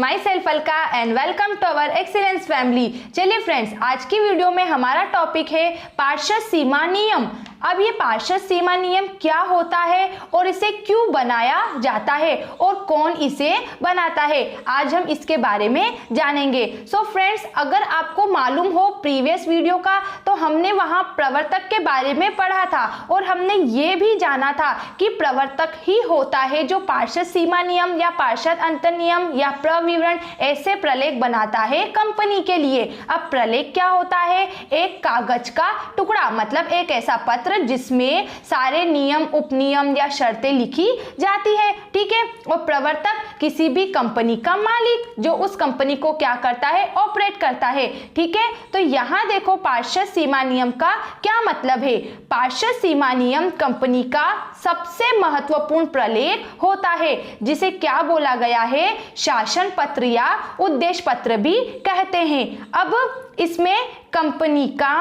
My self Alka and welcome to our excellence family. चलिए friends, आज की वीडियो में हमारा टॉपिक है पार्षद सीमा नियम। अब ये पार्षद सीमा नियम क्या होता है और इसे क्यों बनाया जाता है और कौन इसे बनाता है, आज हम इसके बारे में जानेंगे। सो फ्रेंड्स, अगर आपको मालूम हो प्रीवियस वीडियो का, तो हमने वहां प्रवर्तक के बारे में पढ़ा था और हमने ये भी जाना था कि प्रवर्तक ही होता है जो पार्षद सीमा नियम या पार्षद अंतर नियम या प्रविवरण ऐसे प्रलेख बनाता है कंपनी के लिए। अब प्रलेख क्या होता है? एक कागज का टुकड़ा, मतलब एक ऐसा पत्र जिसमें सारे नियम, उपनियम या शर्तें लिखी जाती है। ठीक है। और प्रवर्तक किसी भी कंपनी का मालिक जो उस कंपनी को क्या करता है, ऑपरेट करता है। ठीक है। तो यहां देखो पार्षद सीमा नियम का क्या मतलब है। पार्षद सीमा नियम कंपनी का सबसे महत्वपूर्ण प्रलेख होता है, जिसे क्या बोला गया है, शासन पत्र या उद्देश्य पत्र भी कहते हैं। अब इसमें कंपनी का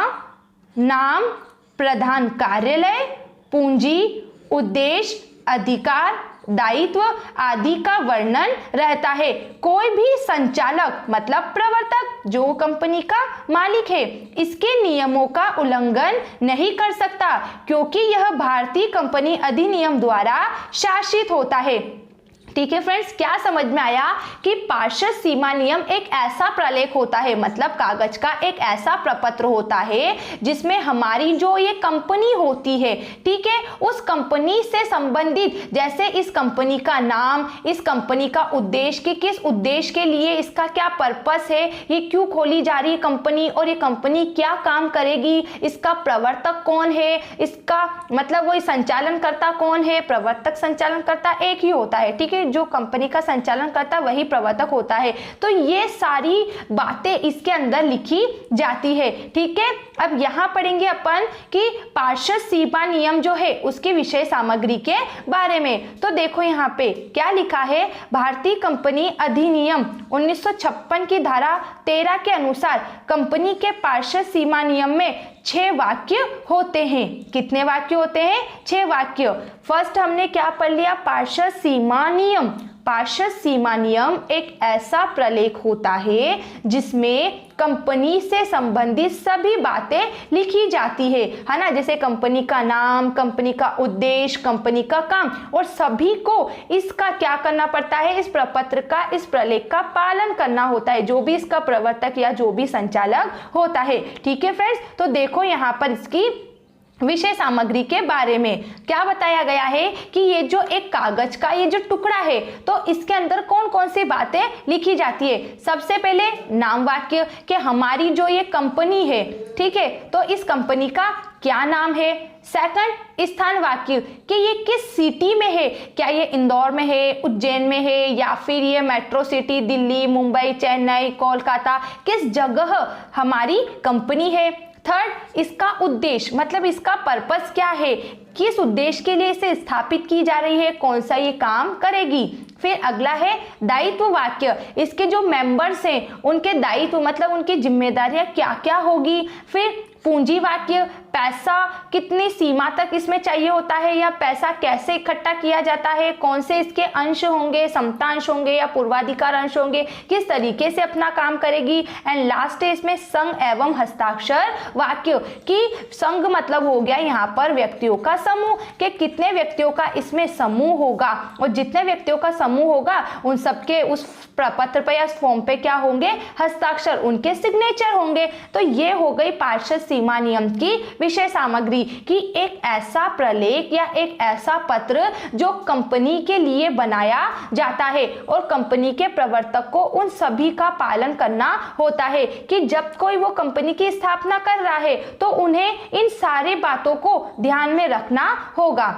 नाम, प्रधान कार्यालय, पूंजी, उद्देश्य, अधिकार, दायित्व आदि का वर्णन रहता है। कोई भी संचालक मतलब प्रवर्तक जो कंपनी का मालिक है, इसके नियमों का उल्लंघन नहीं कर सकता, क्योंकि यह भारतीय कंपनी अधिनियम द्वारा शासित होता है। ठीक है फ्रेंड्स, क्या समझ में आया कि पार्षद सीमा नियम एक ऐसा प्रलेख होता है, मतलब कागज का एक ऐसा प्रपत्र होता है जिसमें हमारी जो ये कंपनी होती है, ठीक है, उस कंपनी से संबंधित, जैसे इस कंपनी का नाम, इस कंपनी का उद्देश्य कि किस उद्देश्य के लिए इसका क्या पर्पस है, ये क्यों खोली जा रही है कंपनी और ये कंपनी क्या काम करेगी, इसका प्रवर्तक कौन है, इसका मतलब वो संचालनकर्ता कौन है। प्रवर्तक संचालनकर्ता एक ही होता है, ठीक है, जो कंपनी का संचालन करता वही प्रवर्तक होता है। तो ये सारी बातें इसके अंदर लिखी जाती है। ठीक है। अब यहां पढ़ेंगे अपन कि पार्षद सीमा नियम जो है उसकी विषय सामग्री के बारे में। तो देखो यहाँ पे क्या लिखा है, भारतीय कंपनी अधिनियम 1956 की धारा 13 के अनुसार कंपनी के पार्षद सीमा नियम में 6 वाक्य होते हैं। कितने वाक्य होते हैं? 6 वाक्य। फर्स्ट हमने क्या पढ़ लिया, पार्षद सीमा नियम। पार्षद सीमा नियम एक ऐसा प्रलेख होता है जिसमें कंपनी से संबंधित सभी बातें लिखी जाती है ना, जैसे कंपनी का नाम, कंपनी का उद्देश्य, कंपनी का काम, और सभी को इसका क्या करना पड़ता है, इस प्रपत्र का, इस प्रलेख का पालन करना होता है, जो भी इसका प्रवर्तक या जो भी संचालक होता है। ठीक है फ्रेंड्स, तो देखो यहाँ पर इसकी विषय सामग्री के बारे में क्या बताया गया है कि ये जो एक कागज का ये जो टुकड़ा है, तो इसके अंदर कौन कौन सी बातें लिखी जाती है। सबसे पहले नाम वाक्य कि हमारी जो ये कंपनी है, ठीक है, तो इस कंपनी का क्या नाम है। सेकंड स्थान वाक्य कि ये किस सिटी में है, क्या ये इंदौर में है, उज्जैन में है, या फिर ये मेट्रो सिटी दिल्ली, मुंबई, चेन्नई, कोलकाता, किस जगह हमारी कंपनी है। थर्ड, इसका उद्देश्य मतलब इसका पर्पस क्या है, किस उद्देश्य के लिए इसे स्थापित की जा रही है, कौन सा ये काम करेगी। फिर अगला है दायित्व वाक्य, इसके जो मेंबर्स हैं उनके दायित्व मतलब उनकी जिम्मेदारियां क्या क्या होगी। फिर पूंजी वाक्य, पैसा कितनी सीमा तक इसमें चाहिए होता है या पैसा कैसे इकट्ठा किया जाता है, कौन से इसके अंश होंगे, समता अंश होंगे या पूर्वाधिकार अंश होंगे, किस तरीके से अपना काम करेगी। एंड लास्ट है इसमें संघ एवं हस्ताक्षर वाक्य कि संघ मतलब हो गया यहाँ पर व्यक्तियों का समूह, कि कितने व्यक्तियों का इसमें समूह होगा और जितने व्यक्तियों का समूह होगा उन सबके उस प्रपत्र पे या फॉर्म पे क्या होंगे, हस्ताक्षर, उनके सिग्नेचर होंगे। तो ये हो गई पार्षद सीमा नियम की विषय सामग्री कि एक ऐसा प्रलेख या एक ऐसा पत्र जो कंपनी के लिए बनाया जाता है और कंपनी के प्रवर्तक को उन सभी का पालन करना होता है कि जब कोई वो कंपनी की स्थापना कर रहा है तो उन्हें इन सारी बातों को ध्यान में रखना होगा।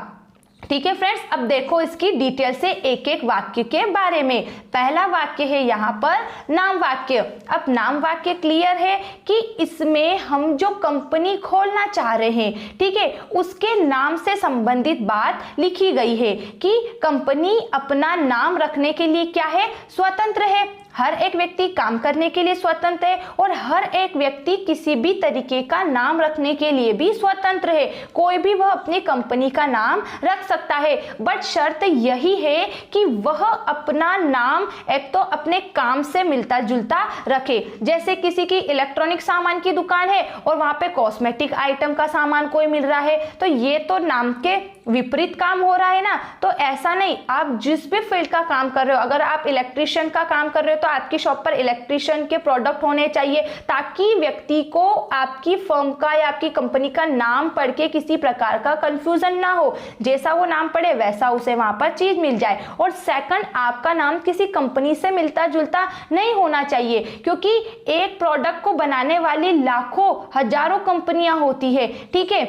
ठीक है फ्रेंड्स, अब देखो इसकी डिटेल से एक एक वाक्य के बारे में। पहला वाक्य है यहाँ पर नाम वाक्य। अब नाम वाक्य क्लियर है कि इसमें हम जो कंपनी खोलना चाह रहे हैं, ठीक है, उसके नाम से संबंधित बात लिखी गई है कि कंपनी अपना नाम रखने के लिए क्या है, स्वतंत्र है। हर एक व्यक्ति काम करने के लिए स्वतंत्र है और हर एक व्यक्ति किसी भी तरीके का नाम रखने के लिए भी स्वतंत्र है। कोई भी वह अपनी कंपनी का नाम रख सकता है, बट शर्त यही है कि वह अपना नाम एक तो अपने काम से मिलता जुलता रखे। जैसे किसी की इलेक्ट्रॉनिक सामान की दुकान है और वहां पे कॉस्मेटिक आइटम का सामान कोई मिल रहा है, तो ये तो नाम के विपरीत काम हो रहा है ना। तो ऐसा नहीं, आप जिस भी फील्ड का काम कर रहे हो, अगर आप इलेक्ट्रिशियन का काम कर रहे हो तो आपकी शॉप पर इलेक्ट्रिशियन के प्रोडक्ट होने चाहिए, ताकि व्यक्ति को आपकी फर्म का या आपकी कंपनी का नाम पढ़ के किसी प्रकार का कंफ्यूजन ना हो, जैसा वो नाम पढ़े वैसा उसे वहां पर चीज मिल जाए। और सेकंड, आपका नाम किसी कंपनी से मिलता जुलता नहीं होना चाहिए, क्योंकि एक प्रोडक्ट को बनाने वाली लाखों हजारों कंपनियां होती है, ठीक है।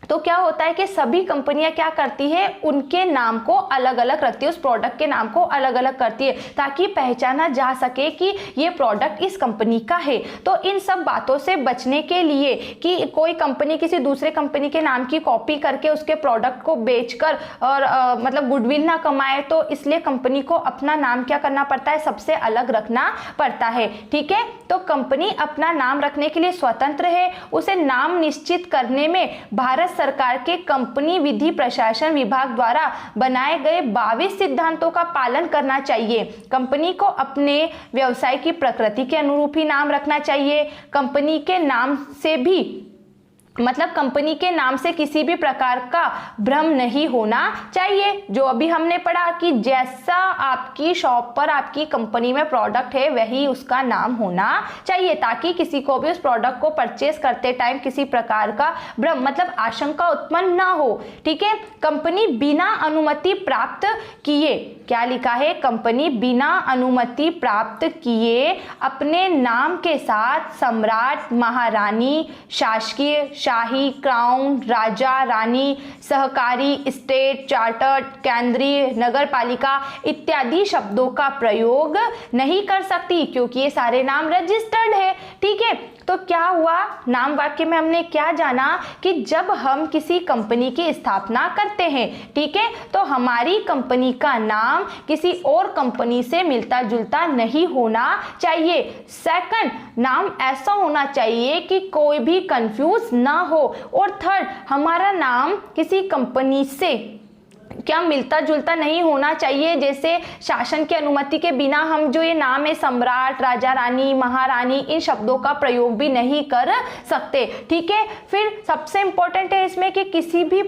तो क्या होता है कि सभी कंपनियां क्या करती है, उनके नाम को अलग अलग रखती है, उस प्रोडक्ट के नाम को अलग अलग करती है, ताकि पहचाना जा सके कि ये प्रोडक्ट इस कंपनी का है। तो इन सब बातों से बचने के लिए कि कोई कंपनी किसी दूसरे कंपनी के नाम की कॉपी करके उसके प्रोडक्ट को बेचकर और मतलब गुडविल ना कमाए, तो इसलिए कंपनी को अपना नाम क्या करना पड़ता है, सबसे अलग रखना पड़ता है, ठीक है। तो कंपनी अपना नाम रखने के लिए स्वतंत्र है। उसे नाम निश्चित करने में भारत सरकार के कंपनी विधि प्रशासन विभाग द्वारा बनाए गए 22 सिद्धांतों का पालन करना चाहिए। कंपनी को अपने व्यवसाय की प्रकृति के अनुरूप ही नाम रखना चाहिए। कंपनी के नाम से भी मतलब कंपनी के नाम से किसी भी प्रकार का भ्रम नहीं होना चाहिए। जो अभी हमने पढ़ा कि जैसा आपकी शॉप पर आपकी कंपनी में प्रोडक्ट है वही उसका नाम होना चाहिए, ताकि किसी को भी उस प्रोडक्ट को परचेस करते टाइम किसी प्रकार का भ्रम मतलब आशंका उत्पन्न ना हो, ठीक है। कंपनी बिना अनुमति प्राप्त किए, क्या लिखा है, कंपनी बिना अनुमति प्राप्त किए अपने नाम के साथ सम्राट, महारानी, शासकीय, शाही, क्राउन, राजा, रानी, सहकारी, स्टेट, चार्टर्ड, केंद्रीय, नगरपालिका इत्यादि शब्दों का प्रयोग नहीं कर सकती, क्योंकि ये सारे नाम रजिस्टर्ड है, ठीक है। तो क्या हुआ, नाम वाक्य में हमने क्या जाना कि जब हम किसी कंपनी की स्थापना करते हैं, ठीक है, तो हमारी कंपनी का नाम किसी और कंपनी से मिलता जुलता नहीं होना चाहिए। सेकंड, नाम ऐसा होना चाहिए कि कोई भी कंफ्यूज ना हो। और थर्ड, हमारा नाम किसी कंपनी से क्या मिलता जुलता नहीं होना चाहिए, जैसे शासन की अनुमति के बिना हम जो ये नाम है सम्राट, राजा, रानी, महारानी, इन शब्दों का प्रयोग भी नहीं कर सकते, ठीक है। फिर सबसे इंपॉर्टेंट है इसमें कि किसी भी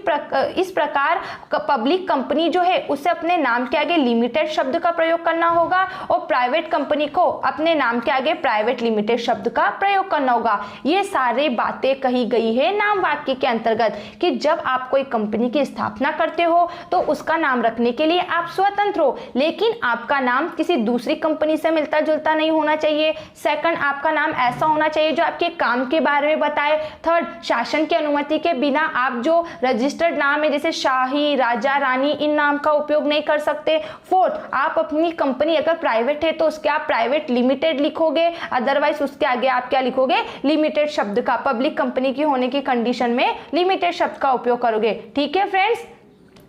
इस प्रकार पब्लिक कंपनी जो है उसे अपने नाम के आगे लिमिटेड शब्द का प्रयोग करना होगा और प्राइवेट कंपनी को अपने नाम के आगे प्राइवेट लिमिटेड शब्द का प्रयोग करना होगा। ये सारे बातें कही गई है नाम वाक्य के अंतर्गत कि जब आप कोई कंपनी की स्थापना करते हो तो उसका नाम रखने के लिए आप स्वतंत्र हो, लेकिन आपका नाम किसी दूसरी कंपनी से मिलता जुलता नहीं होना चाहिए। सेकंड, आपका नाम ऐसा होना चाहिए जो आपके काम के बारे में बताए। थर्ड, शासन की अनुमति के बिना आप जो रजिस्टर्ड नाम है जैसे शाही, राजा, रानी, इन नाम का उपयोग नहीं कर सकते। फोर्थ, आप अपनी कंपनी अगर प्राइवेट है तो उसके आप प्राइवेट लिमिटेड लिखोगे, अदरवाइज उसके आगे आप क्या लिखोगे, लिमिटेड शब्द का, पब्लिक कंपनी की होने की कंडीशन में लिमिटेड शब्द का उपयोग करोगे, ठीक है फ्रेंड्स।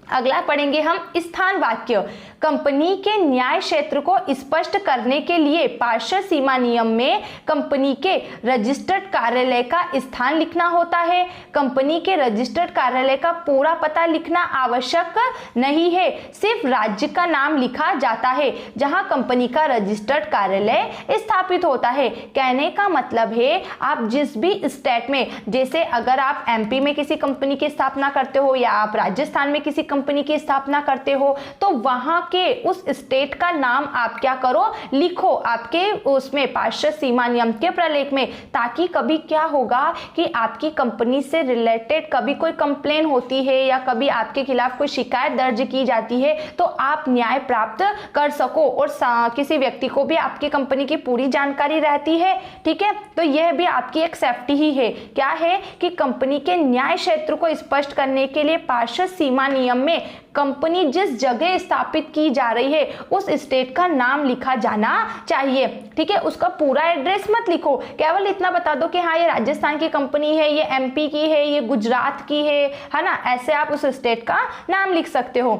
अगला पढ़ेंगे हम स्थान वाक्य। कंपनी के न्याय क्षेत्र को स्पष्ट करने के लिए पार्षद सीमा नियम में कंपनी के रजिस्टर्ड कार्यालय का स्थान लिखना होता है। कंपनी के रजिस्टर्ड कार्यालय का पूरा पता लिखना आवश्यक नहीं है, सिर्फ राज्य का नाम लिखा जाता है जहां कंपनी का रजिस्टर्ड कार्यालय स्थापित होता है। कहने का मतलब है आप जिस भी स्टेट में, जैसे अगर आप एमपी में किसी कंपनी की स्थापना करते हो या आप राजस्थान में किसी कंपनी की स्थापना करते हो, तो वहां के उस स्टेट का नाम आप क्या करो, लिखो आपके उसमें पार्षद सीमा नियम के प्रलेख में, ताकि कभी क्या होगा कि आपकी कंपनी से रिलेटेड कभी कोई कंप्लेन होती है या कभी आपके खिलाफ कोई शिकायत दर्ज की जाती है तो आप न्याय प्राप्त कर सको और किसी व्यक्ति को भी आपकी कंपनी की पूरी जानकारी रहती है, ठीक है। तो यह भी आपकी एक सेफ्टी ही है। क्या है कि कंपनी के न्याय क्षेत्र को स्पष्ट करने के लिए पार्षद सीमा नियम में कंपनी जिस जगह स्थापित की जा रही है उस स्टेट का नाम लिखा जाना चाहिए, ठीक है। उसका पूरा एड्रेस मत लिखो, केवल इतना बता दो कि हाँ ये राजस्थान की कंपनी है, ये एमपी की है, ये गुजरात की है ना, ऐसे आप उस स्टेट का नाम लिख सकते हो,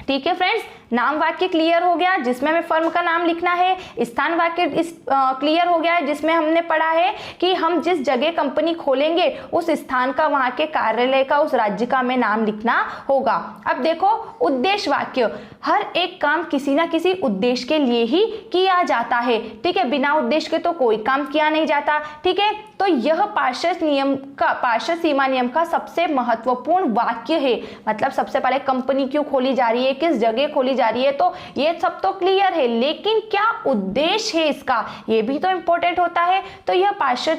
ठीक है फ्रेंड्स, नाम वाक्य क्लियर हो गया जिसमें हमें फर्म का नाम लिखना है। स्थान वाक्य इस क्लियर हो गया है जिसमें हमने पढ़ा है कि हम जिस जगह कंपनी खोलेंगे उस स्थान का, वहां के कार्यालय का, उस राज्य का हमें नाम लिखना होगा। अब देखो उद्देश्य वाक्य, हर एक काम किसी ना किसी उद्देश्य के लिए ही किया जाता है। ठीक है, बिना उद्देश्य के तो कोई काम किया नहीं जाता। ठीक है, तो यह पार्षद सीमा नियम का सबसे महत्वपूर्ण वाक्य है। मतलब सबसे पहले कंपनी क्यों खोली जा रही है, किस जगह खोली जा रही है, तो ये सब तो क्लियर है, लेकिन क्या उद्देश्य है इसका, ये भी तो इंपॉर्टेंट होता है। तो यह पार्षद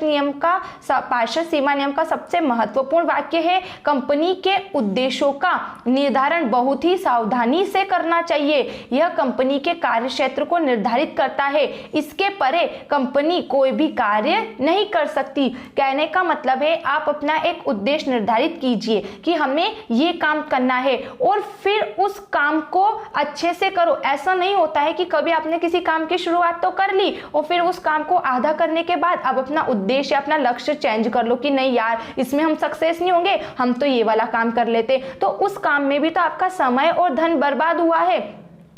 सीमा नियम का सबसे महत्वपूर्ण वाक्य है। कंपनी के उद्देश्यों का निर्धारण बहुत ही सावधानी से करना चाहिए। यह कंपनी के कार्य क्षेत्र को निर्धारित करता है। इसके परे कंपनी कोई भी कार्य नहीं कर सकती। कहने का मतलब है आप अपना एक उद्देश्य निर्धारित कीजिए कि हमें ये काम करना है और फिर उस काम को अच्छे से करो। ऐसा नहीं होता है कि कभी आपने किसी काम की शुरुआत तो कर ली और फिर उस काम को आधा करने के बाद अब अपना उद्देश्य, अपना लक्ष्य चेंज कर लो कि नहीं यार इसमें हम सक्सेस नहीं होंगे, हम तो ये वाला काम कर लेते। तो उस काम में भी तो आपका समय और धन बर्बाद हुआ है,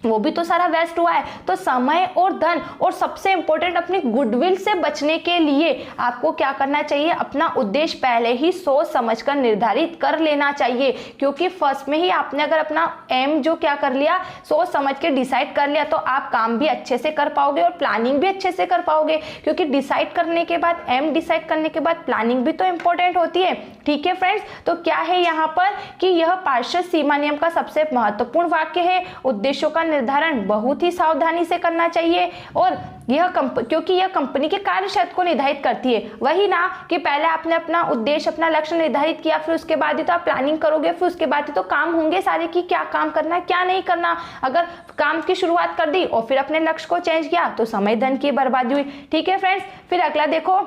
वो भी तो सारा वेस्ट हुआ है। तो समय और धन और सबसे इंपॉर्टेंट अपनी गुडविल से बचने के लिए आपको क्या करना चाहिए, अपना उद्देश्य पहले ही सोच समझकर निर्धारित कर लेना चाहिए। क्योंकि फर्स्ट में ही आपने अगर अपना एम जो क्या कर लिया, सोच समझ के डिसाइड कर लिया, तो आप काम भी अच्छे से कर पाओगे और प्लानिंग भी अच्छे से कर पाओगे। क्योंकि डिसाइड करने के बाद, एम डिसाइड करने के बाद प्लानिंग भी तो इंपॉर्टेंट होती है। ठीक है फ्रेंड्स, तो क्या है यहाँ पर कि यह पार्षद सीमा नियम का सबसे महत्वपूर्ण वाक्य है। उद्देश्यों का निर्धारण बहुत ही सावधानी से करना चाहिए और क्योंकि यह कंपनी के कार्य क्षेत्र को निर्धारित करती है। वही ना कि पहले आपने अपना उद्देश्य, अपना लक्ष्य निर्धारित किया, फिर उसके बाद ही तो आप प्लानिंग करोगे, फिर उसके बाद ही तो काम होंगे सारे कि क्या काम करना है क्या नहीं करना। अगर काम की शुरुआत कर दी और फिर अपने लक्ष्य को चेंज किया तो समय धन की बर्बादी हुई। ठीक है फ्रेंड्स, फिर अगला देखो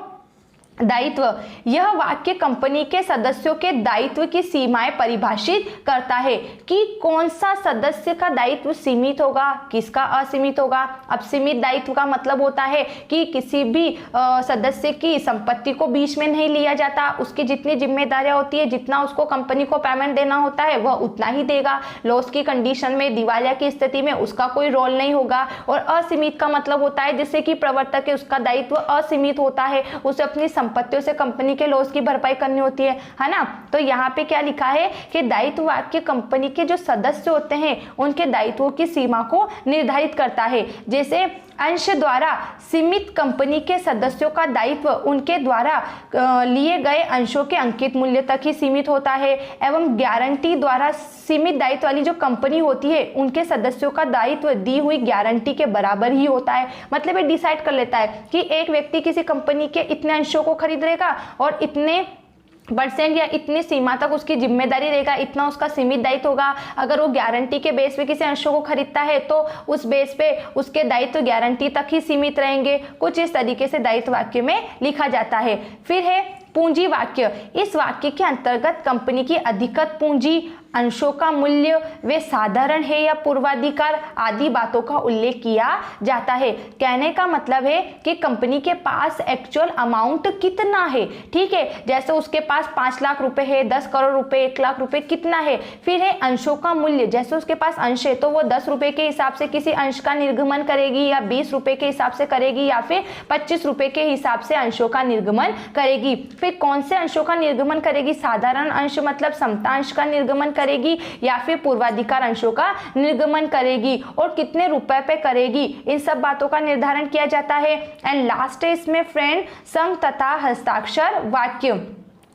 दायित्व। यह वाक्य कंपनी के सदस्यों के दायित्व की सीमाएं परिभाषित करता है कि कौन सा सदस्य का दायित्व सीमित होगा, किसका असीमित होगा। अब सीमित दायित्व का मतलब होता है कि किसी भी सदस्य की संपत्ति को बीच में नहीं लिया जाता, उसकी जितनी जिम्मेदारियां होती है, जितना उसको कंपनी को पेमेंट देना होता है वह उतना ही देगा। लॉस की कंडीशन में, दिवालिया की स्थिति में उसका कोई रोल नहीं होगा। और असीमित का मतलब होता है जैसे कि प्रवर्तक है, उसका दायित्व असीमित होता है, उसे अपनी संपत्तियों से कंपनी के लॉस की भरपाई करनी होती है ना। तो यहाँ पे क्या लिखा है कि दायित्व वाक्य कंपनी के जो सदस्य होते हैं उनके दायित्वों की सीमा को निर्धारित करता है। जैसे अंश द्वारा सीमित कंपनी के सदस्यों का दायित्व उनके द्वारा लिए गए अंशों के अंकित मूल्य तक ही सीमित होता है, एवं गारंटी द्वारा सीमित दायित्व वाली जो कंपनी होती है उनके सदस्यों का दायित्व दी हुई गारंटी के बराबर ही होता है। मतलब ये डिसाइड कर लेता है कि एक व्यक्ति किसी कंपनी के इतने अंशों को खरीदेगा और इतने % या इतनी सीमा तक उसकी जिम्मेदारी रहेगा, इतना उसका सीमित दायित्व होगा। अगर वो गारंटी के बेस पे किसी अंशों को खरीदता है तो उस बेस पे उसके दायित्व गारंटी तक ही सीमित रहेंगे। कुछ इस तरीके से दायित्व वाक्य में लिखा जाता है। फिर है पूंजी वाक्य। इस वाक्य के अंतर्गत कंपनी की अधिकत पूंजी, अंशों का मूल्य, वे साधारण है या पूर्वाधिकार आदि बातों का उल्लेख किया जाता है। कहने का मतलब है कि कंपनी के पास एक्चुअल अमाउंट कितना है। ठीक है, जैसे उसके पास 5 लाख रुपए है, 10 करोड़ रुपए, 1 लाख रुपए कितना है। फिर है अंशों का मूल्य, जैसे उसके पास अंश है तो वो 10 रुपए के हिसाब से किसी अंश का निर्गमन करेगी या 20 रुपए के हिसाब से करेगी या फिर 25 रुपए के हिसाब से अंशों का निर्गमन करेगी। फिर कौन से अंशों का निर्गमन करेगी, साधारण अंश मतलब समता अंश का निर्गमन करेगी या फिर पूर्वाधिकार अंशों का निर्गमन करेगी और कितने रुपए पे करेगी, इन सब बातों का निर्धारण किया जाता है। एंड लास्ट है इसमें फ्रेंड संघ तथा हस्ताक्षर वाक्य।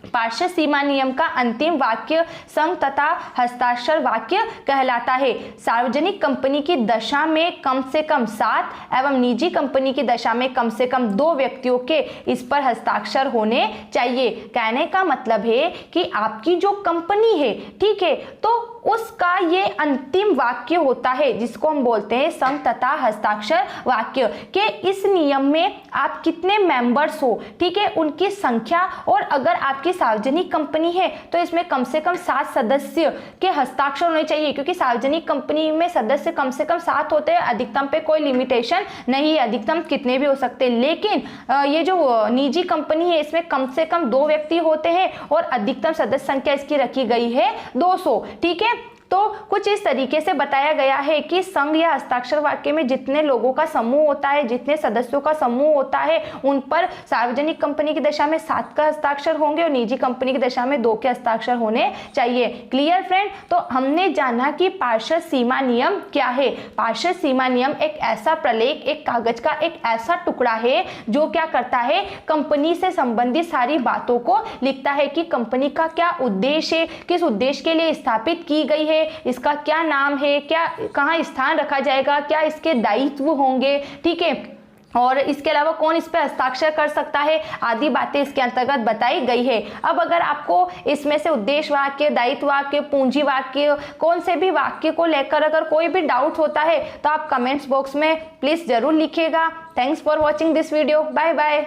पार्षद सीमा नियम का अंतिम वाक्य संघ तथा हस्ताक्षर वाक्य कहलाता है। सार्वजनिक कंपनी की दशा में कम से कम 7 एवं निजी कंपनी की दशा में कम से कम 2 व्यक्तियों के इस पर हस्ताक्षर होने चाहिए। कहने का मतलब है कि आपकी जो कंपनी है, ठीक है, तो उसका ये अंतिम वाक्य होता है जिसको हम बोलते हैं संघ तथा हस्ताक्षर वाक्य के इस नियम में आप कितने मेंबर्स हो, ठीक है, उनकी संख्या, और अगर आपकी सार्वजनिक कंपनी है तो इसमें कम से कम 7 सदस्य के हस्ताक्षर होने चाहिए। क्योंकि सार्वजनिक कंपनी में सदस्य कम से कम 7 होते हैं, अधिकतम पे कोई लिमिटेशन नहीं है, अधिकतम कितने भी हो सकते हैं। लेकिन ये जो निजी कंपनी है इसमें कम से कम 2 व्यक्ति होते हैं और अधिकतम सदस्य संख्या इसकी रखी गई है 200। ठीक है, तो कुछ इस तरीके से बताया गया है कि संघ या हस्ताक्षर वाक्य में जितने लोगों का समूह होता है, जितने सदस्यों का समूह होता है, उन पर सार्वजनिक कंपनी की दशा में 7 का हस्ताक्षर होंगे और निजी कंपनी की दशा में 2 के हस्ताक्षर होने चाहिए। Clear friend? तो हमने जाना कि पार्षद सीमा नियम क्या है। पार्षद सीमा नियम एक ऐसा प्रलेख, एक कागज का एक ऐसा टुकड़ा है जो क्या करता है, कंपनी से संबंधित सारी बातों को लिखता है कि कंपनी का क्या उद्देश्य है, किस उद्देश्य के लिए स्थापित की गई है, इसका क्या नाम है, क्या कहाँ स्थान रखा जाएगा, क्या इसके दायित्व होंगे, ठीक है, और इसके अलावा कौन इस पे हस्ताक्षर कर सकता है, आदि बातें इसके अंतर्गत बताई गई है। अब अगर आपको इसमें से उद्देश्य वाक्य, दायित्व वाक्य, पूंजी वाक्य, कौन से भी वाक्य को लेकर अगर कोई भी डाउट होता है तो आप कमेंट्स बॉक्स में प्लीज जरूर लिखिएगा। Thanks for watching this video. Bye bye.